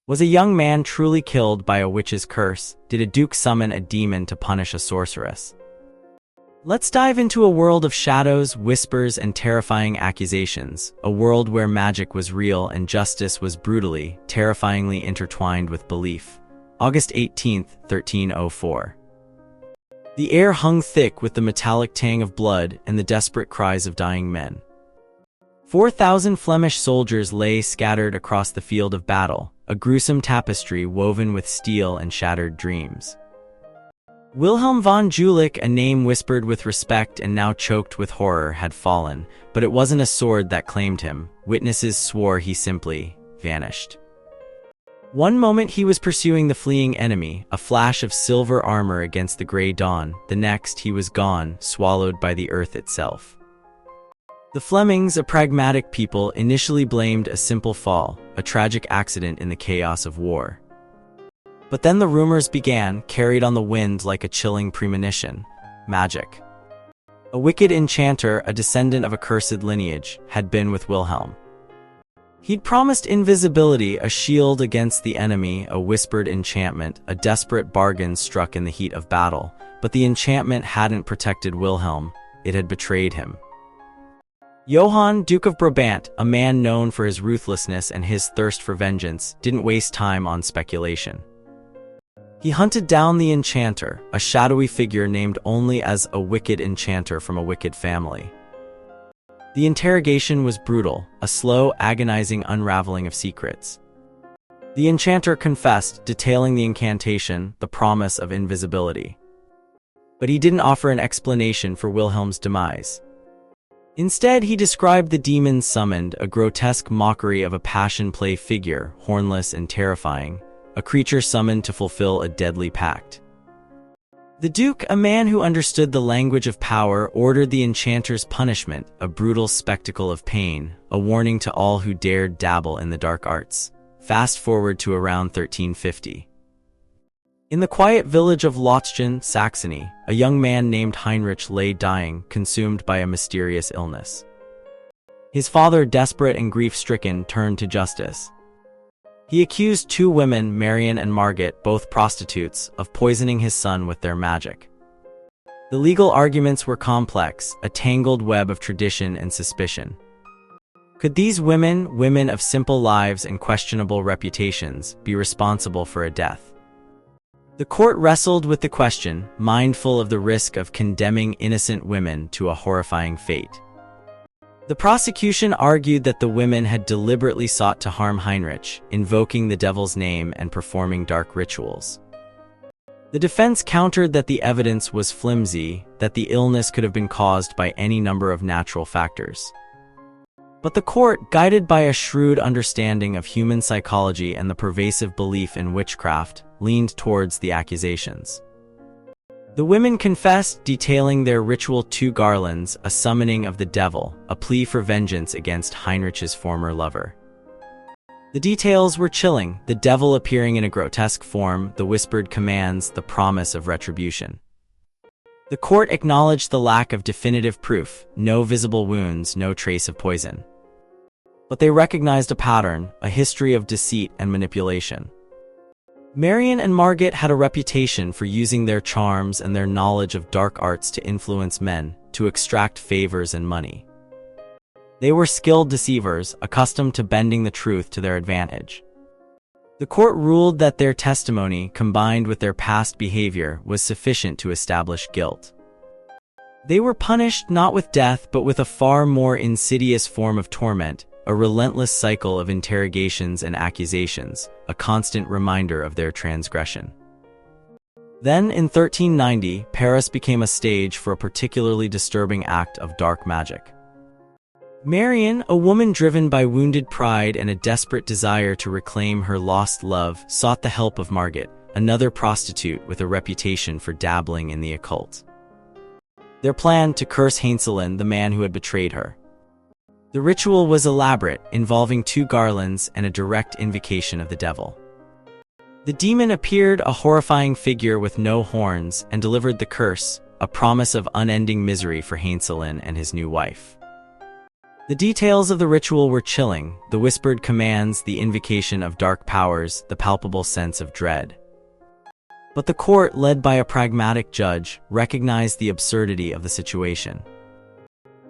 Was a young man truly killed by a witch's curse? Did a duke summon a demon to punish a sorceress? Let's dive into a world of shadows, whispers, and terrifying accusations, a world where magic was real and justice was brutally, terrifyingly intertwined with belief. August 18, 1304. The air hung thick with the metallic tang of blood and the desperate cries of dying men. 4,000 Flemish soldiers lay scattered across the field of battle, a gruesome tapestry woven with steel and shattered dreams. Wilhelm von Jülich, a name whispered with respect and now choked with horror, had fallen, but it wasn't a sword that claimed him. Witnesses swore he simply vanished. One moment he was pursuing the fleeing enemy, a flash of silver armor against the gray dawn. The next he was gone, swallowed by the earth itself. The Flemings, a pragmatic people, initially blamed a simple fall, a tragic accident in the chaos of war. But then the rumors began, carried on the wind like a chilling premonition. Magic. A wicked enchanter, a descendant of a cursed lineage, had been with Wilhelm. He'd promised invisibility, a shield against the enemy, a whispered enchantment, a desperate bargain struck in the heat of battle. But the enchantment hadn't protected Wilhelm, it had betrayed him. Johann, Duke of Brabant, a man known for his ruthlessness and his thirst for vengeance, didn't waste time on speculation. He hunted down the enchanter, a shadowy figure named only as a wicked enchanter from a wicked family. The interrogation was brutal, a slow, agonizing unraveling of secrets. The enchanter confessed, detailing the incantation, the promise of invisibility. But he didn't offer an explanation for Wilhelm's demise. Instead, he described the demons summoned, a grotesque mockery of a passion play figure, hornless and terrifying, a creature summoned to fulfill a deadly pact. The Duke, a man who understood the language of power, ordered the enchanter's punishment, a brutal spectacle of pain, a warning to all who dared dabble in the dark arts. Fast forward to around 1350. In the quiet village of Lautzchen, Saxony, a young man named Heinrich lay dying, consumed by a mysterious illness. His father, desperate and grief-stricken, turned to justice. He accused two women, Marion and Margot, both prostitutes, of poisoning his son with their magic. The legal arguments were complex, a tangled web of tradition and suspicion. Could these women, women of simple lives and questionable reputations, be responsible for a death? The court wrestled with the question, mindful of the risk of condemning innocent women to a horrifying fate. The prosecution argued that the women had deliberately sought to harm Heinrich, invoking the devil's name and performing dark rituals. The defense countered that the evidence was flimsy, that the illness could have been caused by any number of natural factors. But the court, guided by a shrewd understanding of human psychology and the pervasive belief in witchcraft, leaned towards the accusations. The women confessed, detailing their ritual two garlands, a summoning of the devil, a plea for vengeance against Heinrich's former lover. The details were chilling, the devil appearing in a grotesque form, the whispered commands, the promise of retribution. The court acknowledged the lack of definitive proof, no visible wounds, no trace of poison. But they recognized a pattern, a history of deceit and manipulation. Marion and Margot had a reputation for using their charms and their knowledge of dark arts to influence men, to extract favors and money. They were skilled deceivers, accustomed to bending the truth to their advantage. The court ruled that their testimony, combined with their past behavior, was sufficient to establish guilt. They were punished not with death but with a far more insidious form of torment, a relentless cycle of interrogations and accusations, a constant reminder of their transgression. Then, in 1390, Paris became a stage for a particularly disturbing act of dark magic. Marion, a woman driven by wounded pride and a desperate desire to reclaim her lost love, sought the help of Margot, another prostitute with a reputation for dabbling in the occult. Their plan to curse Heinzelin, the man who had betrayed her. The ritual was elaborate, involving two garlands and a direct invocation of the devil. The demon appeared, a horrifying figure with no horns, and delivered the curse, a promise of unending misery for Heinzelin and his new wife. The details of the ritual were chilling: the whispered commands, the invocation of dark powers, the palpable sense of dread. But the court, led by a pragmatic judge, recognized the absurdity of the situation.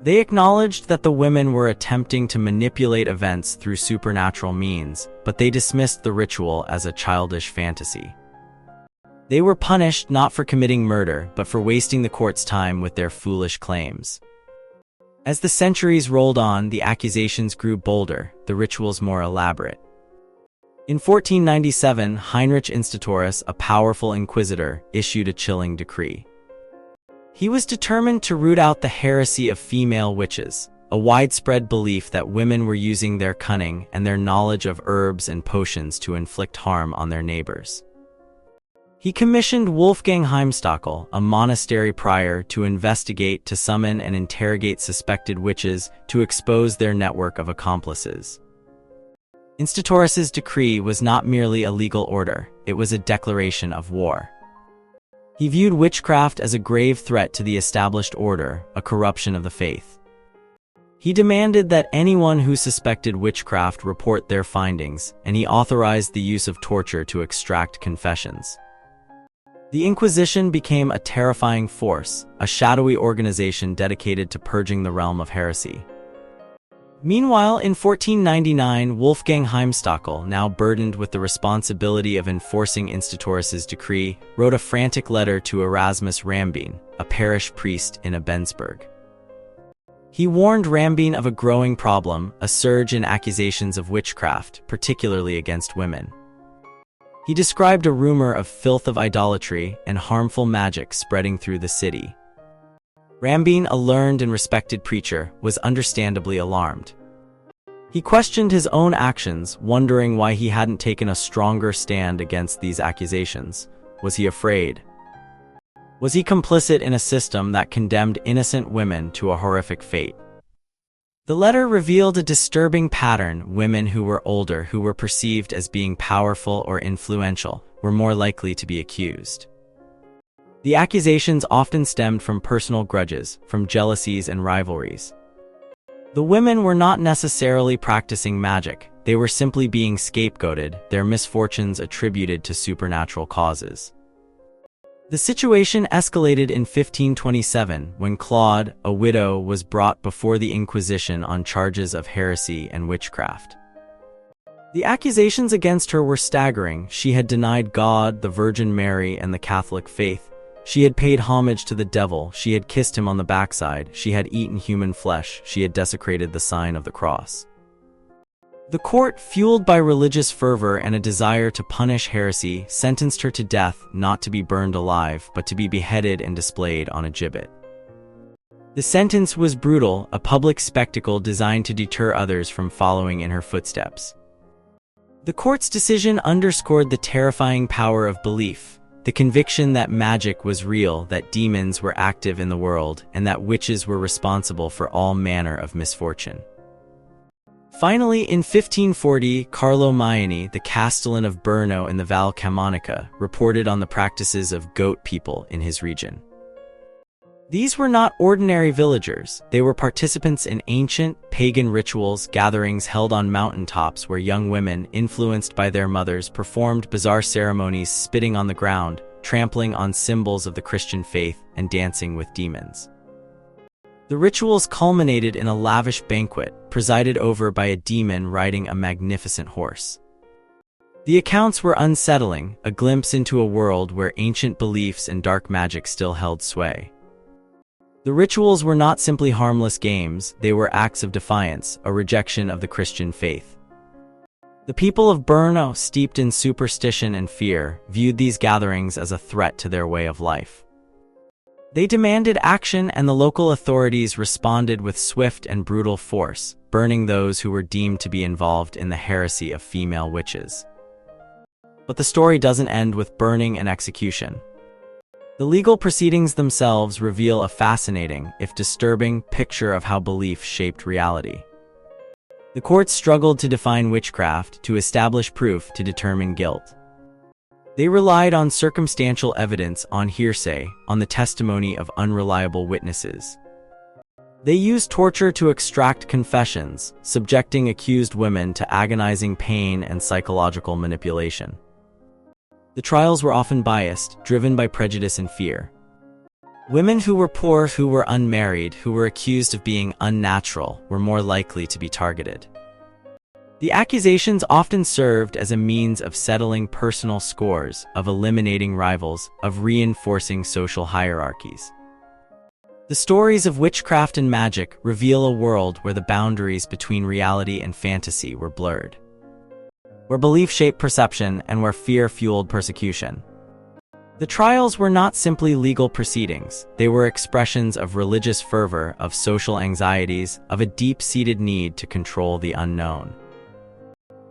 They acknowledged that the women were attempting to manipulate events through supernatural means, but they dismissed the ritual as a childish fantasy. They were punished not for committing murder, but for wasting the court's time with their foolish claims. As the centuries rolled on, the accusations grew bolder, the rituals more elaborate. In 1497, Heinrich Institorus, a powerful inquisitor, issued a chilling decree. He was determined to root out the heresy of female witches, a widespread belief that women were using their cunning and their knowledge of herbs and potions to inflict harm on their neighbors. He commissioned Wolfgang Heimstachel, a monastery prior, to investigate, to summon and interrogate suspected witches, to expose their network of accomplices. Institorus's decree was not merely a legal order, it was a declaration of war. He viewed witchcraft as a grave threat to the established order, a corruption of the faith. He demanded that anyone who suspected witchcraft report their findings, and he authorized the use of torture to extract confessions. The Inquisition became a terrifying force, a shadowy organization dedicated to purging the realm of heresy. Meanwhile, in 1499, Wolfgang Heimstachel, now burdened with the responsibility of enforcing Institorus's decree, wrote a frantic letter to Erasmus Rambin, a parish priest in Ebensburg. He warned Rambin of a growing problem, a surge in accusations of witchcraft, particularly against women. He described a rumor of filth of idolatry and harmful magic spreading through the city. Rambin, a learned and respected preacher, was understandably alarmed. He questioned his own actions, wondering why he hadn't taken a stronger stand against these accusations. Was he afraid? Was he complicit in a system that condemned innocent women to a horrific fate? The letter revealed a disturbing pattern: women who were older, who were perceived as being powerful or influential, were more likely to be accused. The accusations often stemmed from personal grudges, from jealousies and rivalries. The women were not necessarily practicing magic, they were simply being scapegoated, their misfortunes attributed to supernatural causes. The situation escalated in 1527, when Claude, a widow, was brought before the Inquisition on charges of heresy and witchcraft. The accusations against her were staggering. She had denied God, the Virgin Mary, and the Catholic faith. She had paid homage to the devil, she had kissed him on the backside, she had eaten human flesh, she had desecrated the sign of the cross. The court, fueled by religious fervor and a desire to punish heresy, sentenced her to death, not to be burned alive, but to be beheaded and displayed on a gibbet. The sentence was brutal, a public spectacle designed to deter others from following in her footsteps. The court's decision underscored the terrifying power of belief, the conviction that magic was real, that demons were active in the world, and that witches were responsible for all manner of misfortune. Finally, in 1540, Carlo Maiani, the castellan of Brno in the Val Camonica, reported on the practices of goat people in his region. These were not ordinary villagers, they were participants in ancient, pagan rituals, gatherings held on mountaintops where young women, influenced by their mothers, performed bizarre ceremonies, spitting on the ground, trampling on symbols of the Christian faith, and dancing with demons. The rituals culminated in a lavish banquet, presided over by a demon riding a magnificent horse. The accounts were unsettling, a glimpse into a world where ancient beliefs and dark magic still held sway. The rituals were not simply harmless games, they were acts of defiance, a rejection of the Christian faith. The people of Brno, steeped in superstition and fear, viewed these gatherings as a threat to their way of life. They demanded action, and the local authorities responded with swift and brutal force, burning those who were deemed to be involved in the heresy of female witches. But the story doesn't end with burning and execution. The legal proceedings themselves reveal a fascinating, if disturbing, picture of how belief shaped reality. The courts struggled to define witchcraft, to establish proof, to determine guilt. They relied on circumstantial evidence, on hearsay, on the testimony of unreliable witnesses. They used torture to extract confessions, subjecting accused women to agonizing pain and psychological manipulation. The trials were often biased, driven by prejudice and fear. Women who were poor, who were unmarried, who were accused of being unnatural, were more likely to be targeted. The accusations often served as a means of settling personal scores, of eliminating rivals, of reinforcing social hierarchies. The stories of witchcraft and magic reveal a world where the boundaries between reality and fantasy were blurred, where belief shaped perception and where fear fueled persecution. The trials were not simply legal proceedings, they were expressions of religious fervor, of social anxieties, of a deep-seated need to control the unknown.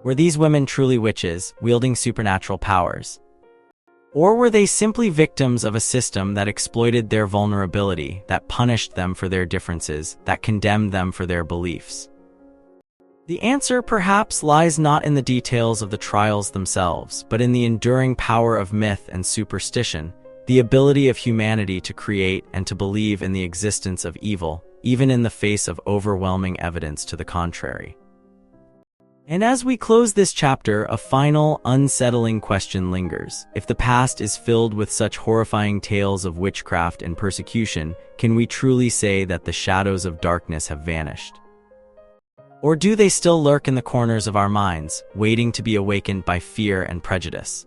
Were these women truly witches, wielding supernatural powers? Or were they simply victims of a system that exploited their vulnerability, that punished them for their differences, that condemned them for their beliefs? The answer perhaps lies not in the details of the trials themselves, but in the enduring power of myth and superstition, the ability of humanity to create and to believe in the existence of evil, even in the face of overwhelming evidence to the contrary. And as we close this chapter, a final, unsettling question lingers. If the past is filled with such horrifying tales of witchcraft and persecution, can we truly say that the shadows of darkness have vanished? Or do they still lurk in the corners of our minds, waiting to be awakened by fear and prejudice?